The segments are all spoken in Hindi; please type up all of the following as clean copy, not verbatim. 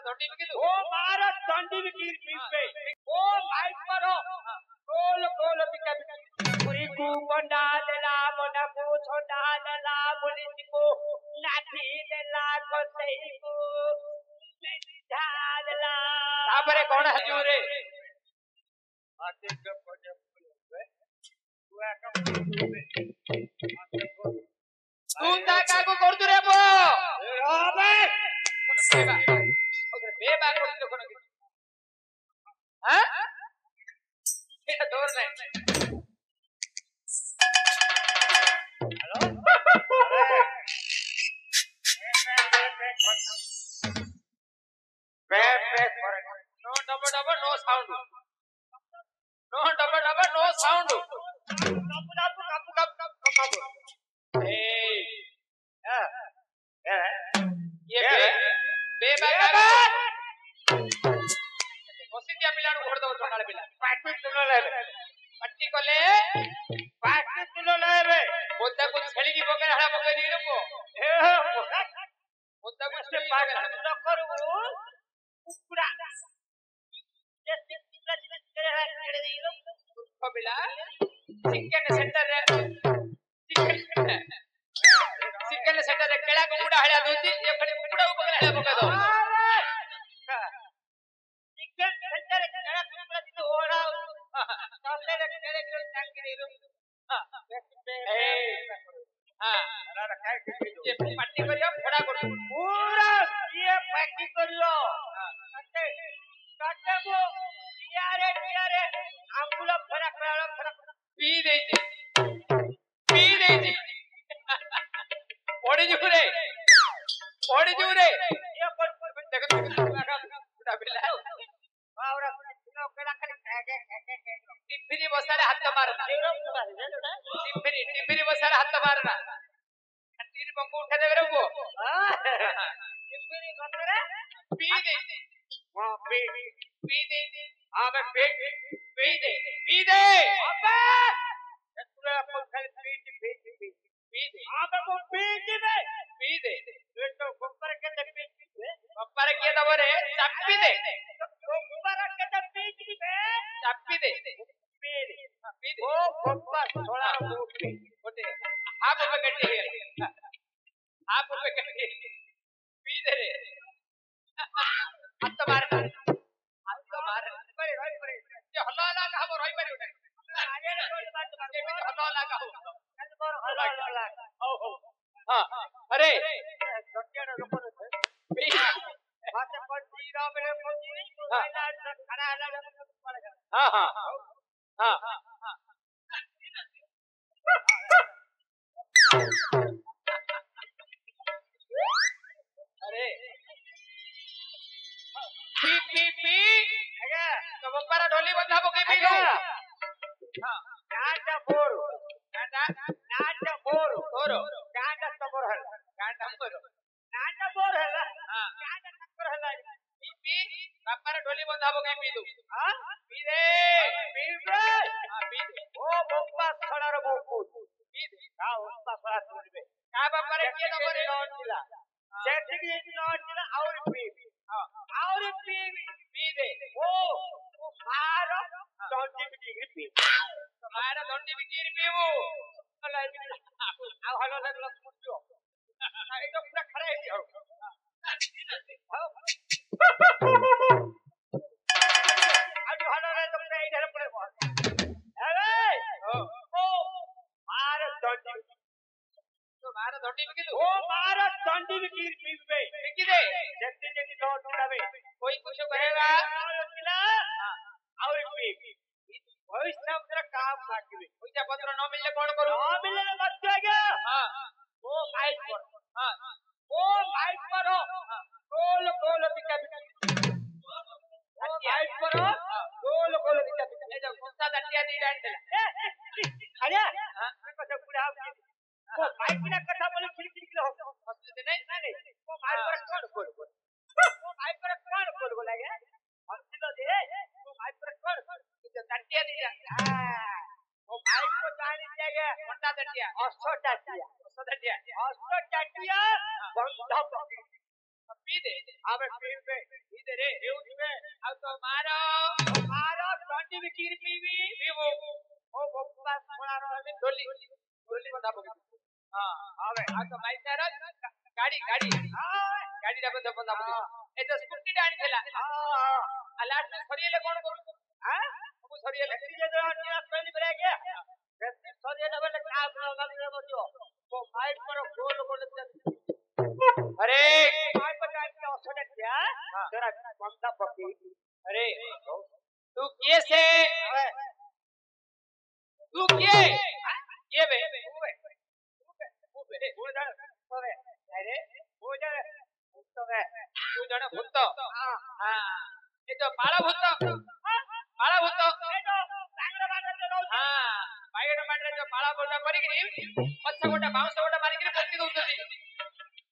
धोटी निकली ओ मारा धोटी निकली पीपे ओ माइक पर हो गोल गोल बिका पूरी को बंडा देला बंडा को छोटा देला पुलिस को नाठी देला को सही को ढाला तापरे कोण हजूरे आते का पड़े तू आका तू काको करतु रे बो अबे ओके बेबा करतु कोन हां ये डोर नहीं hello no double double no sound no double double no sound ये बेबा ओसितिया पिलानु घोड़ दो चोनाले पिला पाटी तुलो लेबे पट्टी कोले पाटी तुलो लेबे बोलता कुछ छेली की पकड़ हड़ा पकड़ दी रे को बोलता कुछ से पाटी न करू कुकुड़ा जैसे कुकुड़ा करे दी लो को पिला चिकन सेंटर रे चिकन सेंटर रे केड़ा कुकुड़ा हड़ा दोती ये खड़े कुकुड़ा को पकड़ हड़ा पकड़ दो चिकन सेंटर रे केड़ा कुकुड़ा दी ओरा सामने रे केड़े केड़े टांग दी लो हां ये पट्टी करियो खड़ा कर पूरा ये पट्टी करियो काटेबो यारे आंगुला फरक पी दे ओड़ी जुरे ये पर देखो बुढ़ा बिल्ला आवरा नो केला खाली टिफिनी बसारे हाथ मारना टिफिनी बसारे हाथ मारना तीन बंको उठा दे रे वो टिफिनी गंदरे पी दे हां पी दे आबे पी दे अबे तुरे अपन खाली पी दे आबे वो पी दे ये तो गोबर के दे पप्पा रे के दबरे चापी दे गोबर के दे चापी दे ओ गोबर थोड़ा पी ओटे आप पे कटी है आप पे कटी पी दे रे हाथ मार बड़े ये हल्ला लगा हम रोई पर उठे आगे कोई बात ये भी हल्ला लगा हो कल पर हल्ला ओ हां अरे सत्याना लोक पी बात पर जीरा मेरे पहुंची नहीं खड़ा हां अरे पी आगे तो बप्पारा ढोली बंधा बोके पी लो हां डांडा बोर डांडा बोर तोरो डांडा तबर हल डांडा बोरो डांडा बोर हल हां डांडा तबर हल पी बप्पारा ढोली बंधा बोके पी दो हां पी दे हां पी दे ओ बप्पा खड़ा रे बोकू पी दे हां बप्पा खड़ा सुनबे का बप्पारा के नंबर नोट दिला सेटिंग नोट दिला और पी हां और पी दे ओ मारो डोंटी बिकी पी तुम्हारा दंडी बिकीर पीबू आ हलो लगल पुछो एकदम पूरा खड़ा है जाओ आज हलो रे तुम इधर पड़े अरे ओ मार डोंटी तुम्हारा दंडी बिकी ओ मार डोंटी बिकी पीबे बिकी दे जल्दी नोट दिलावे कोई कुछ करेगा और पी भविष्य में तेरा काम बाकी पैसा पत्र न मिलले कौन करू न मिलने मत जाएगा हां वो माइक पर हां वो माइक पर हो गोल गोल बिका वो माइक पर हो गोल गोल बिका ए जो गुस्सा दटिया दी डांडला अरे हां कथा पूरा वो माइक ना कथा बोले खिड़की हो मस्त नहीं वो माइक पर कौन बोल वो माइक पर कौन बोल लागे हम दिलो दे वो माइक पर कौन दटिया दी वो माइक को जाने जाएगा मोटा दटिया असो टाटिया दटिया बंधा पके પી દે હવે પીવે પી દે રે એવું છે આવ તો મારો મારો ટોટી વિકીર પીવી પીવું ઓ બપ્પા થોડાનો હવે ડોલી ડોલી માં દાબો હા હવે આ તો માઈતાર ગાડી ગાડી દાબો દાબો એ તો સ્કૂટી ડાણી થેલા હા આ લાસ્ટ ને સરિયેલે કોણ કરું હા હું સરિયેલે જે તો અન્ય પહેલી બ્રેક હે બેસી સોજે ડબલ કામ ગાડી બચ્યો તો માઇક પર ગોલ ગોલ અરે માઇક પર કાઈ ઓછો क्या जरा ममता पकी अरे तू कैसे હવે तू के ये बे હવે अरे वो जरा तो है तू जण भूत हां ये तो पाळा भूत એ તો સાંગડા માટે ચલો हां बायड माटे जो पाळा बोटा કરી ગરી પછ ગોટા બાઉસ ગોટા મારી ગરી પોતી દઉંતી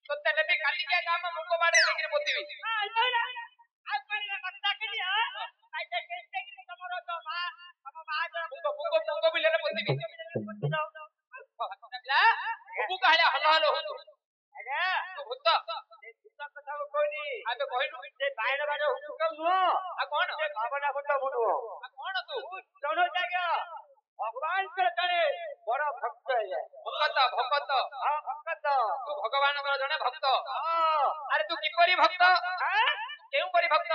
તો તને બી કાલી કે ગામ મુકો મારે નીકળી પોતીવી આ જોરા આ કરીને મતતા કરી આ આ કે કે તમારો તો માં મુકો બી લેને પોતીવી લા મુકો કાળ્યા હલો હલો હું અરે તું ભૂત એ ભૂતા કથા કોઈ ની આ તો કોઈનું તે બાયડ બાજુ હું કેમ નો આ કોણ તે બાબાના ફોટો મોટો આ કોણ તું दोनों जगह भगवान के करे बड़ा भक्त है ભક્ત हां भक्त તું ભગવાનનો જણે ભક્ત हां અરે તું કિપરી ભક્ત हां કેવું કરી ભક્ત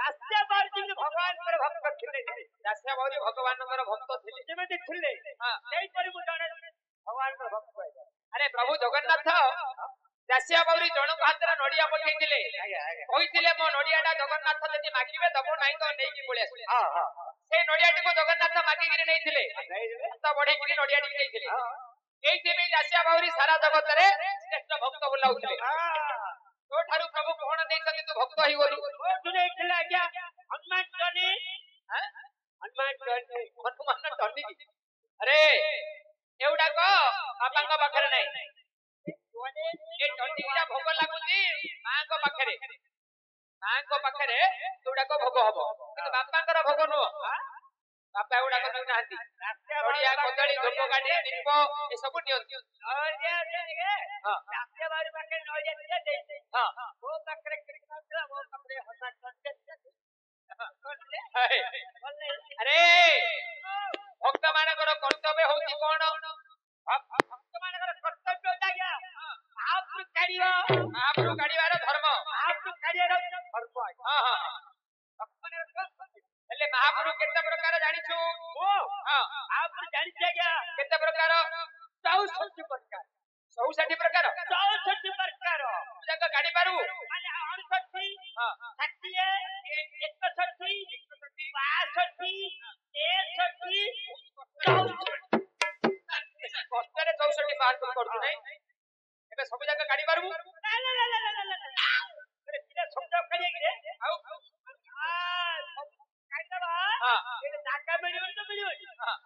दास्य बार दिन भगवान पर भक्त खिले દાસ્યા બાવરી ભગવાનનો ભક્ત થીલી जेमे ते खिले हां कई परी मुजाने भगवान पर भक्त है अरे प्रभु जगन्नाथ दास्या बावरी जणक हातरे नडिया पठेई दिले कहिथिले मो नडियाडा जगन्नाथ जदि मागिबे दबो नाही तो नेकी पळे आसे हां हां से नडियाटी को जगन्नाथ मागी गिरी नहीं थिले नहीं रे तो बढी गिरी नडियाटी नहीं थिले हां एई तेमे दास्या बावरी सारा जगत रे श्रेष्ठ भक्त बोलाउथिले हां तो ठारू प्रभु कोण देइसति तू भक्त होई बोलू ओ तुने खिला क्या हनुमान टनी हां हनुमान टनी हनुमान टनी अरे एवडा को बापांका पाखरे नाही ए टनी गिरा भोग लागुची मांको पाखरे एवडा को भोग हबो किंतु बापांकर भोग नो बापा एवडा को नै नाहंती नडिया कदळी धोप गाडी दीप ए सब नियंती और ये देंगे हां दास्य बार बाके नौजे दे दे हां वो पकड़े कृष्ण वो पकड़े हनुमान टनी अरे भक्त मानकर कर्तव्य होती कोन भक्त मानकर कर्तव्य होता क्या आप गाडीवार धर्म आप कार्य धर्म हां हां भक्त मानकर એટલે મહાપુરુ કેટલા પ્રકાર જાણીଛୁ ओ हां आप जानते क्या કેટલા પ્રકાર 64 प्रकार 64 प्रकार 64 प्रकार જગ ગાડી પારવું અને 68 हां 60 61 62 કસ્તરે 64 પાર કરતું નહીં ଏବେ ସବୁ ଜାଗା ଗାડી ପାରବୁ अरे सीधा समझ करिए रे આવ काय दबा हां ये टाका मिलियन तो मिलियन हां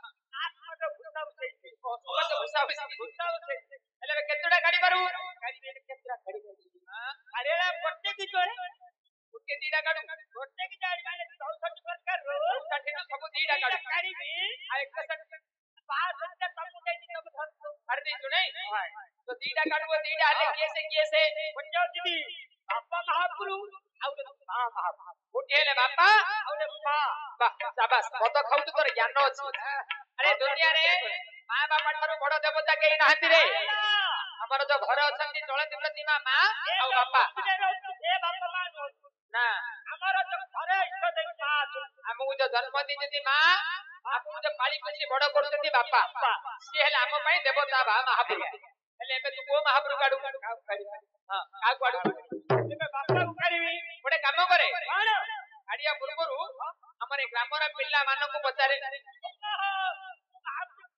आत्मा तो भूता उसे સુગત ભૂસા भूता उसे એટલે હવે કેટલા ગાડી પારવું गाड़ी में कितना खड़ी हां अरे रे पट्टे की तो है ઉકે દીડા કાઢું पट्टे की गाड़ी में 64 प्रकार रो 60 નો ସବୁ દીડા કાઢું गाड़ी में આ 61 पास हत्या तब जाई तब धर कर दीजू नहीं तो दीडा काढू दीडा हाले केसे पंजाब दीदी बापा महापुरु आउले हां महापुरु उठेले बापा आउले बा बा शाबाश मत खाउतु तोर ज्ञान अछि अरे दुनिया रे मां बापा ठारू बड़ देवता केही नाहंती रे हमर जो घर अछंती चलती प्रतिमा मां आ बापा ए बापा मां ना हमर जो घर इष्ट देवता हमहु जो जन्म दिजती मां आपु जो पाली पोसी बड़ करछंती बापा से हेला हम पई देवता बा महापुरु એટલે ଏବେ ତୁ କୋ ମହାପୁରୁ କାଢୁ ହଁ କାକୁ କାଢୁ ଏବେ ବାପା ଉଖାରିବି ଗୋଟେ କାମ କରେ କଣ ଗାଡିଆ ପୂର୍ବରୁ ଆମର ଏ ଗ୍ରାମର ପିଲା ମାନଙ୍କୁ ପଚାରେ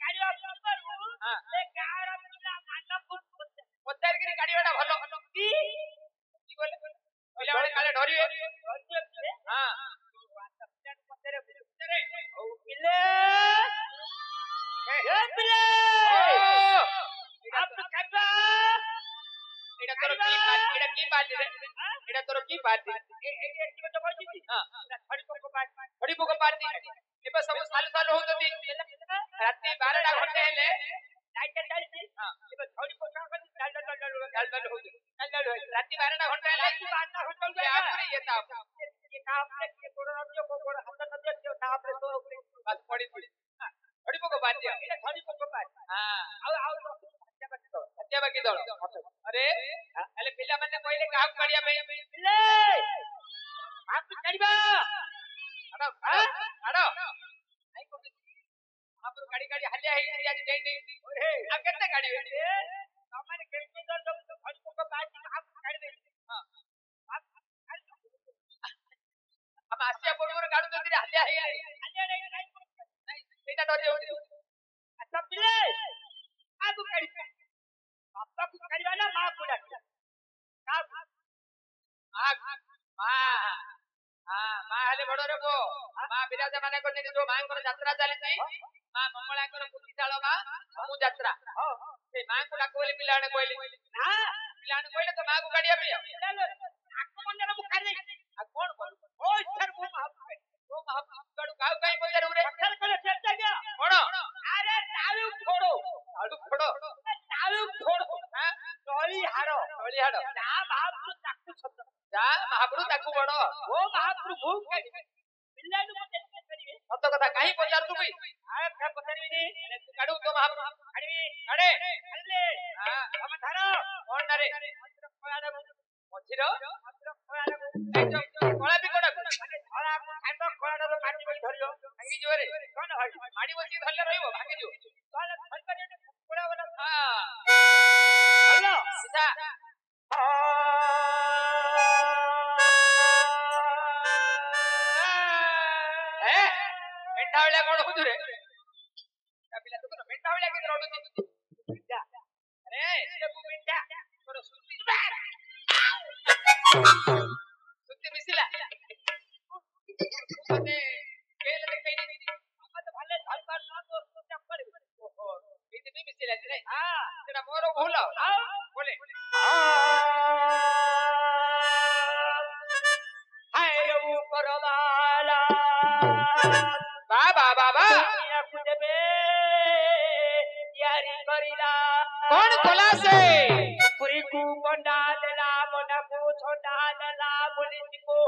ଗାଡିଆ ପୂର୍ବରୁ ଏ ଗାଁର ପିଲା ମାନଙ୍କୁ ପଚାରିକିରି ଗାଡିଆଟା ଭଲ କି ବୋଲେ ପିଲାମାନେ କାଳେ ଡରିବେ ହଁ ପଚାରେ ଓ ପିଲେ ଏ ପିଲେ आप कटा एटा तोर की पार्टी रे एटा तोर की पार्टी एटी बत बजिती हां खड़ी पोको पार्टी एबे सब साल होउतती राती 12टा घंटे हेले ସାଇକେଲ ଚାଲିଛି ଏବେ ଧରି ପକା କରି ଚାଲ ରାତି 12ଟା ଘଣ୍ଟା ହେଲେ ରାତି 12ଟା ଘଣ୍ଟା ତାପରେ ଇଏ ତାପରେ ये काम पे ये गोड़ रखियो गोड़ हाथ नदियो जो ताप रे तो बस पड़ी थोड़ी पको बात दिया ये थोड़ी पको बात हां ଆଉ हत्या बाकी दଳ अरे ହେଲେ ପିଲାମାନେ କହିଲେ କାହାକୁ କାଢିବା ପାଇଁ ପିଲେ आप चढ़िबा ଆଡ ନାଇଁ କୋଠି ଆମର ଗାଡି ହାଲିଆ ହେଇ ଯାଇ ଓରେ ଆଉ କେତେ ଗାଡି ତମର କେତେ ଜଣ ଲୋକ ଧରି ପକ ବାଜି आप काढ दे हां हम आसिया पूर्वରୁ ଗାଡୁଛନ୍ତି ହାଲିଆ ହେଇ ନାଇଁ ସେଇଟା ଡରି ଯାଉଛି अच्छा पिले आप काढି पापा को काढिबा ना मां को डाक ମା ହେଲେ ବଡରେ ପో ମା ବିରାଜ ମାନେ କରିଛନ୍ତି ଯୋଉ ମାଙ୍କର ଯାତ୍ରା ଚାଲିଛି ମା ମଙ୍ଗଳାଙ୍କର ପୁତିଶାଳ ମା ମୁଁ ଯାତ୍ରା ସେ ମାଙ୍କୁ ଡାକ ବୋଲି ପିଲାମାନେ କହିଲେ ପିଲାମାନେ କହିଲେ ତ ମାକୁ କାଢିବା ପାଇଁ ଆକ୍ରମଣରେ ମୁଁ କାଢି ଆଉ କଣ କରୁ ଓ ଇଚ୍ଛାର ମୁଁ ମହାପ୍ରଭୁ କାଉ କାଇଁ ପଚାରୁ ରେ ପଥର କଲେ ଚେଷ୍ଟା କିଆ କଣ ଆରେ ତାଳୁ ଫୋଡ ହାଁ ତଳି ହାଡ ଯା ମହାପ୍ରଭୁ ତାକୁ ଛତ ଯା ମହାପ୍ରଭୁ ତାକୁ ବଡ ଓ ମହାପ୍ରଭୁ ମୁଁ ପିଲାକୁ ମତେ କରିବେ ସତ କଥା କାହିଁ ପଚାରୁଛୁ ଭାଇ ଆରେ କା ପଚାରିବିନି ତୁ କାଢୁ ତ ମହାପ୍ରଭୁ କାଢିବି କାଢେ କାଢିଲେ ଆମ ଧାର କଣ ନା ରେ ମଝିର କଳା ବିକଟାକୁ ମାନେ ଧରାକୁ ଖାଇବ କଳାର ମାଟି ବଇ ଧରିବ ଭାଙ୍ଗି ଯିବରେ କଣ ଭାଇ ମାଡି ବସି ଧରିଲେ ରହିବ ଭାଙ୍ଗି ଯିବ କଣ ଧରି କରି କୋଳା ବଲା ହ୍ୟାଲୋ ସିଧା ମେଣ୍ଢା ଭଳିଆ କଣ ହଉଛୁ ରେ ପିଲା ଦେଖୁନ ମେଣ୍ଢା ଭଳିଆ କେତେ ରଡୁଛି ଆରେ ସବୁ ମେଣ୍ଢା ତୋର ସୁତି ମିଶିଲା ମାନେ କେଲେ ଦେଖେଇନି ମତେ ଭଲ ଧରି ପାର ନା ତ ଚକ୍କର ଓହୋ ଏଇଠି ବି ମିଶିଲା ରେ ସେଟା ମୋର ଭୁଲ ବୋଲେ ହାୟ ଉପରବାଲା ବାବା ୟାକୁ ଦେବେ ତିଆରି କରିଲା କଣ କଲା ସେ ପୁରୀକୁ ବଣ୍ଡା ଦେଲା ମନାକୁ ଛଣ୍ଡା ଦେଲା ପୁଲିସକୁ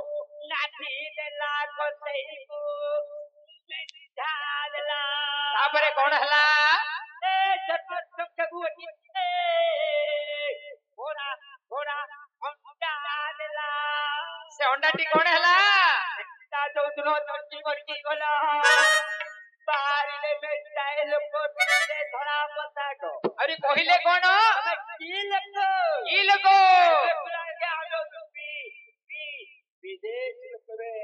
ନାଠି ଦେଲା କସେଇକୁ ସିଧା ଦେଲା ତାପରେ କଣ ହେଲା ଏ ଜଗତକୁ ଘୋଡ଼ା ଅଣ୍ଡା ଦେଲା ସେ ଅଣ୍ଡାଟି କଣ ହେଲା ତା ଯୋଉଦିନ ତଣ୍ଟି ମରିକି ଗଲା ବାହାରିଲେ ମେଣ୍ଟାଏ ଲୋକ ଧରା ପୋଷାକ ଆରେ କହିଲେ କଣ କି ଲୋକ ବିଦେଶ ଲୋକରେ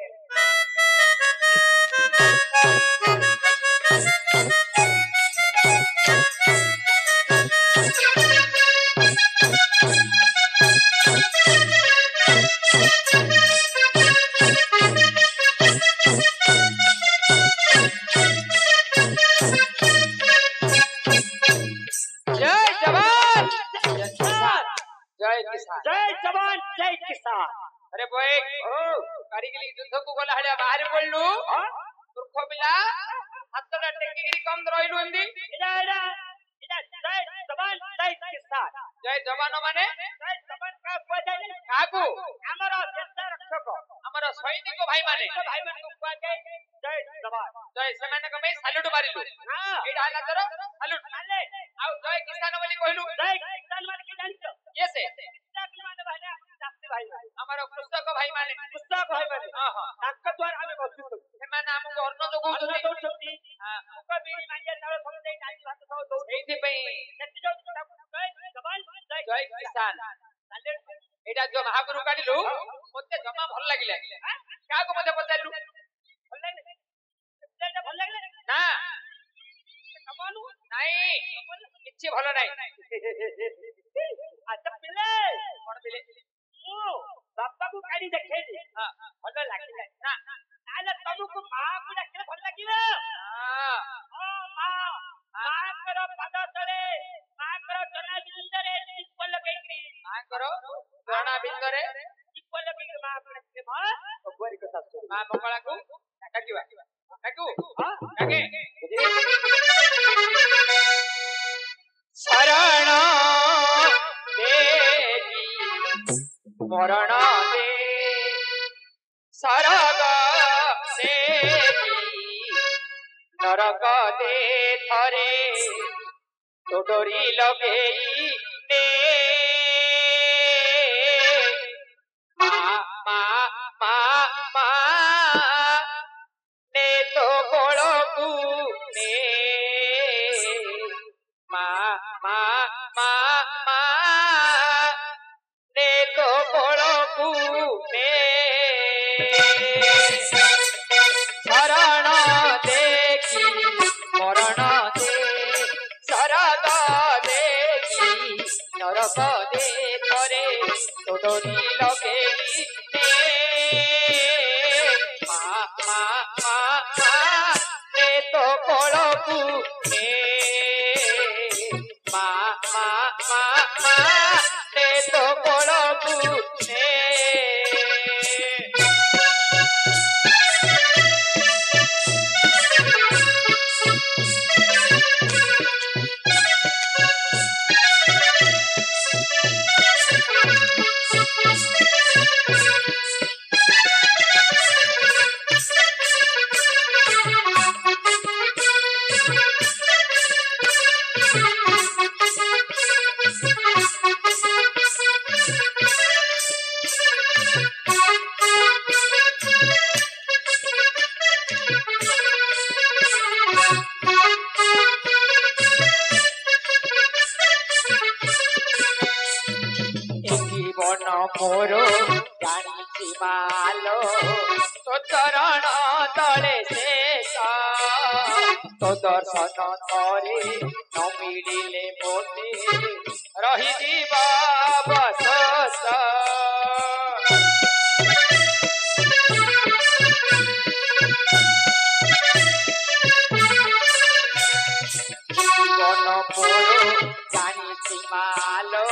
जय जवान जय किसान अरे बोए कारीगिरी युद्ध को गला हलिया बाहर पड़लु मूर्ख पिला हातटा टेकिगिरी कम रहिलु एंदी इडा जय जवान जय किसान जय जवान माने जय जवान का कोजाई काकू हमरा देश रक्षक हमरा सैनिक भाई माने को कोजाई जय जवान जय सेना को मैं सैल्यूट मारिलु एडा हला तोर सैल्यूट माले आ जय किसान बोली कहलु जय किसान माने की जानियो ये से हमारा कृषक भाई माने हां हां ताक द्वारा हमें बसु ସେମାନେ ଆମକୁ ଅନ୍ନ ଯୋଗଉଛନ୍ତି ସେଇଥି ପାଇଁ ଜୟ କିଷାନ ଏଇଟା ଯୋଉ ମହାପୁରୁ କାଢିଲୁ ମତେ ଜମା ଭଲ ଲାଗିଲା କାହାକୁ ମତେ ପଚାରିଲୁ ନା ନାଇଁ କିଛି ଭଲ ନାହିଁ ଆଚ୍ଛା ପିଲେ କଣ ପିଲେ ବାପାକୁ କାଢି ଦେଖେଇଲି ଭଲ ଲାଗିଲା ନା ତାହେଲେ ତମକୁ ମାଆକୁ ଡାକିଲେ ଭଲ ଲାଗିବ ମାଙ୍କର ପାଦ ତଳେ ମାଙ୍କର ଜଣା ବିନ୍ଦରେ ଦୀପ ଲଗେଇକି ମାଙ୍କର ଜଣା ବିନ୍ଦରେ ଦୀପ ଲଗେଇକି ମାଆକୁ ଡାକିଲେ ମା ମଙ୍ଗଳାକୁ ଡାକିବା ଡାକୁ ଡାକେ मरण दे सरग देखी नरक दे थरे तो डोरी लगेई ने मा मा मा मा ने तो कोळकू ने मा मा मा मा ने तो कोळकू ने शरण देखी मरण दे शरद देखी नरक दे थरे तो डोरी लगेई ने मा मा मा मा ने तो कोळकू ने मा मा मा मा ने तो कोळकू ने जीवन मोर जानी मालो तो चरण तले शेष तो दर्शन थरे न मिलिले मोते रही जीवा बसस जीवन मोर जानी मालो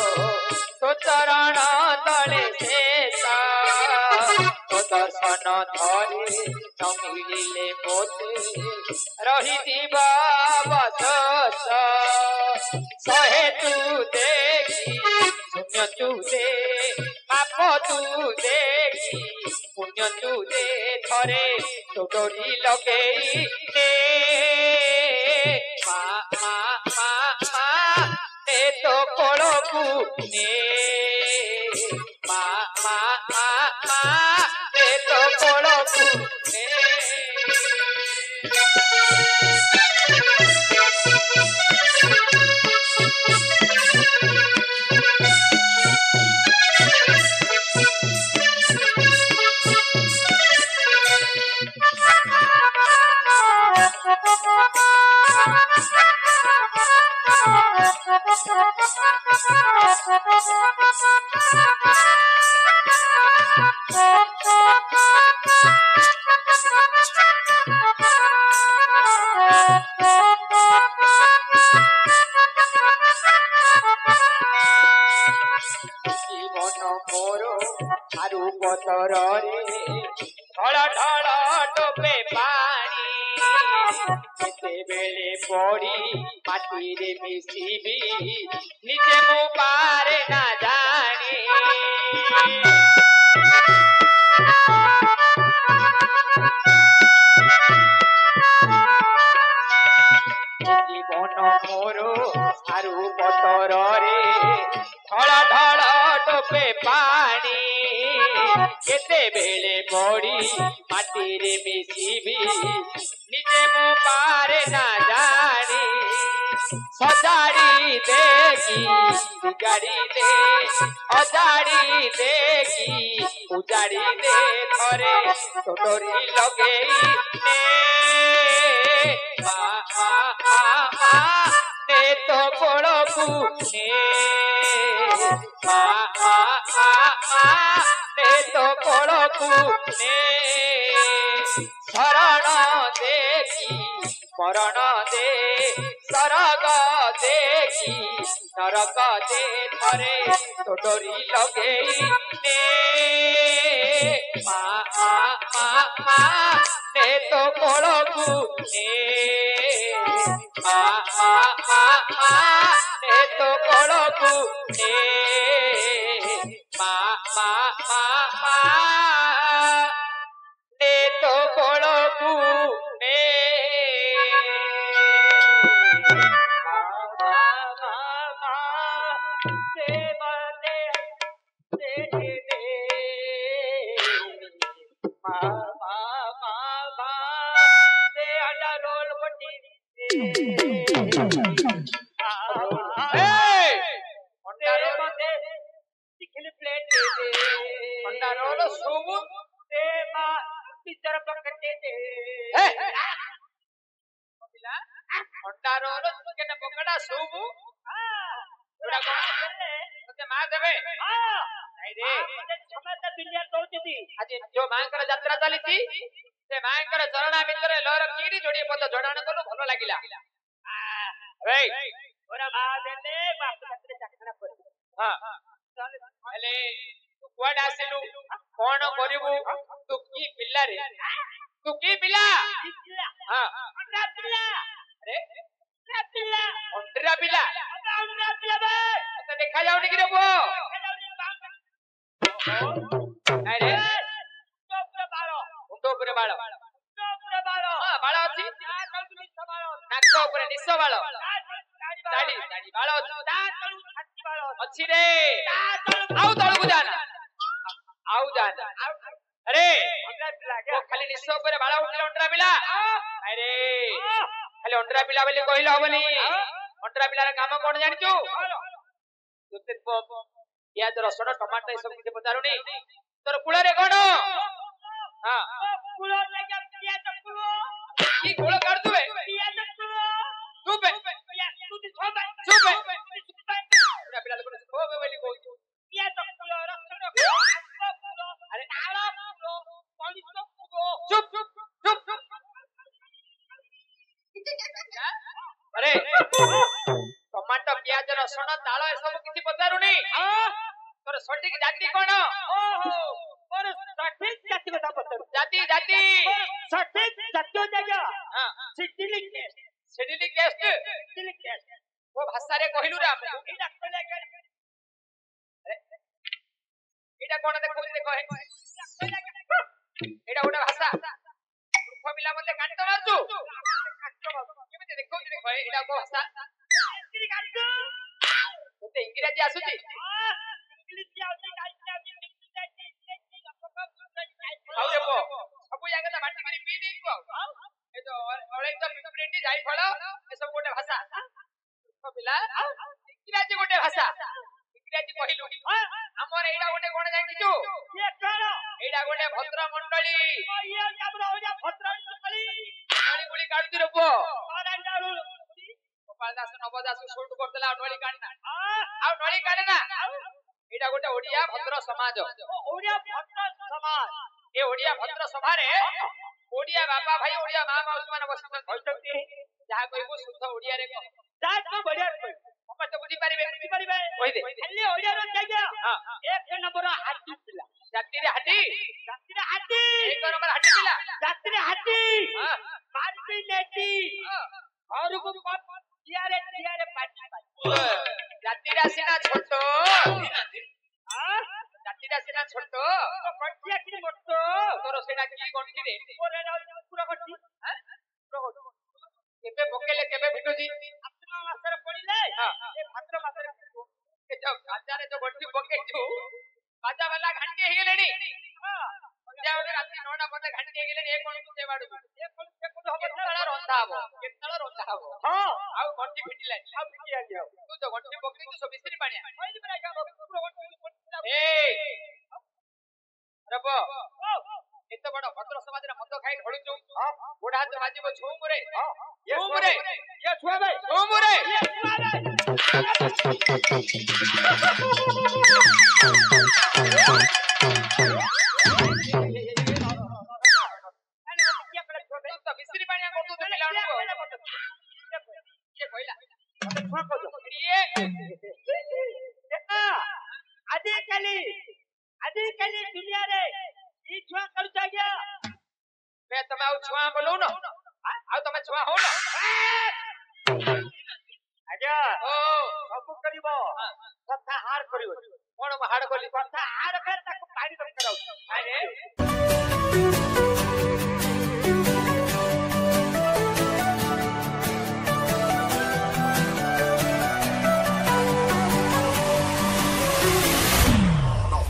तो चरण तले शेष तो दर्शन थरे न मिलिले मोते रही जीवा बसस सहे तू देखी शून्य तू दे पाप तू देखी पुण्य तू दे थरे तो डोरी लगेई ने मा मा मा मा ने तो कोळकू ने मा मा मा मा ने तो कोळकू ने जीवन मोर आरु पतरे ढळ ढळ टोपे पानी केतेबेले पड़ी माटी रे मिसिबी निजे मु पारे ना जानी जीवन मोर आरु पतरे ढळ ढळ टोपे पानी केतेबेले पड़ी माटी रे मिसिबी निजे मु पारे ना जानी सजाड़ी देखी बिगाड़ी दे अजाड़ी देखी उजाड़ी दे थरे तो डोरी लगेई ने मा मा मा मा ने तो कोळकू ने मा मा मा मा ने तो कोळकू ने शरण देखी मरण दे सरग देखी नरक दे थरे तो डोरी लगेई ने मा मा मा मा ने तो कोळकू ने मा मा मा मा ने तो कोळकू ने मा ને તો બોળકુ ને जो मांकर यात्रा चली थी से मांकर चरणा भितर लहर कीड़ी जोड़ी पद जोड़ाण कलु भलो लागिला रे ओरा मादेले बाप छत्रे चखना पर हां हेले तू कोड आसिलु कोन करिवु तू की पिल्ला रे तू की पिल्ला हां ओंडा पिल्ला अरे ओंडा पिल्ला बे तो देखा जाउनी कि रे बो अरे ଉପରେ ବାଳ ହଁ ବାଳ ଅଛି ନାକ ଉପରେ ନିଶ ବାଳ ଦାଢି ବାଳ ଅଛି ରେ ଆଉ ତଳକୁ ଯାନା ଆଉ ଯାନା अरे खाली निଶ ଉପରେ ବାଳ ଉଠିଲେ ଅଣ୍ଡରା ପିଲା अरे ଖାଲି ଅଣ୍ଡରା ପିଲା ବୋଲି କହିଲେ ହବନି ଅଣ୍ଡରା ପିଲାର କାମ କଣ ଜାଣିଛୁ ତତେ ପିଆଜ ରସୁଣ ଟମାଟୋ ଏ ସବୁ କିଛି ପଚାରୁନି ତୋର କୁଳରେ କଣ हां कुलो लगा पियाज कुलो की कुलो कर दुबे पियाज कुलो दुबे पियाज तू सोबे पूरा पिला लोग सोबे बोली कहू पियाज कुलो रसुण कुलो अरे आला कुलो पानी कुलो चुप अरे टमाटो पियाज रसुण ताळ ए सब किछि पचारुनी तोर सठिक जाति कोन ओहो और सठिक जाति बता पतर जाति सठिक जाति हो जाएगा हां सिडिलिक टेस्ट वो भाषा रे कहिलु रे हम एटा कहले अरे एटा कोन देखौ देखो एटा गोटा भाषा मूर्ख पिला मते काट मारछु केमिते देखौ देखो एटा को भाषा इंग्लिश काटू तोते इंग्लिश आसुची इंग्लिश आउची ଆଉ ଦେଖ ସବୁ ଜାଗା ବାଟି କରି ପି ଦେଇଛୁ ଆଉ ଏ ତ ଅଳେଇ ତ ପିପରେଣ୍ଡି ଯାଇ ଫଳ ଏ ସବୁ ଗୋଟେ ଭାଷା ପିଲା ଇଂରାଜୀ ଗୋଟେ ଭାଷା ଇଂରାଜୀ କହିଲୁ ଆମର ଏଇଟା ଗୋଟେ କଣ ଜାଣିଛୁ ଏ କଣ ଏଇଟା ଗୋଟେ ଭଦ୍ର ମଣ୍ଡଳୀ ଇଏ ଆମର ଓଡିଆ ଭଦ୍ର ମଣ୍ଡଳୀ ନଳି ଗୁଳି କାଢୁଛି ରେ ପୁଅ ଗୋପାଳ ଦାସ ନବ ଦାସ ସୁଟ କରିଦେଲା ଆଉ ନଳି କାଢିନା ଆଉ ନଳି କାଢିନା ଏଇଟା ଗୋଟେ ଓଡିଆ ଭଦ୍ର ସମାଜ ଓଡିଆ ଭଦ୍ର ସମାଜ ए ओडिया भद्र सभा रे ओडिया बाबा भाई ओडिया मां माउसी मान बसिଛନ୍ତି जहा कहबो शुद्ध ओडिया रे जा तो बढ़िया समस्त बुझी परिबे कहि दे खाली ओडिया रे जाइया एक नंबर हाथी पिला जाति रे हाथी एक नंबर हाथी पिला जाति रे हाथी मारती नेटी और को जिया रे पाटी जाति रे सिना छोटो जाति रे सिना छोटो तो कटिया कि मोटो तोर सेना की गंठी रे ओरे पूरा गंठी केबे बकेले केबे भिटुजी अपना मासरे पड़िले ए भाद्र मासरे के जो गाजा रे जो गंठी बकेछु गाजा वाला घंटी हे गेलेनी संध्या वाले रात्रि 9टा बजे घंटी हे गेलेनी ए कोन से बाडू ए कोन से कोन हो केतला रंधा हबो हां आ गंठी फिटिला आ फिटि आ जाओ तू जो गंठी बकरी तू सब बिसरी पानिया ओइ बरा का पूरा गंठी ए रबो एत बड़ भद्र समाज रे मद खाई ढळुचू गोडा हाथ बाजिबो छुमुरे ये छुआ भाई छुमुरे तो बिसरी पानिया करतु तो पिलाणो ये कहला छुआ को ये देखा आदि कली दुनिया रे ई छुआ कर जागिया बे तमे आउ छुआ बोलू न आउ तमे छुआ हो न ଆଜ୍ଞା ଓ ସବୁ କରିବ କଥା ହାର କରିବ କଣ ମୁଁ ହାଡ କଲି କଥା ହାର କଲେ ତାକୁ ପାଣି ଦରକାର ହଉଛି ଆରେ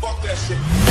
Fuck that shit.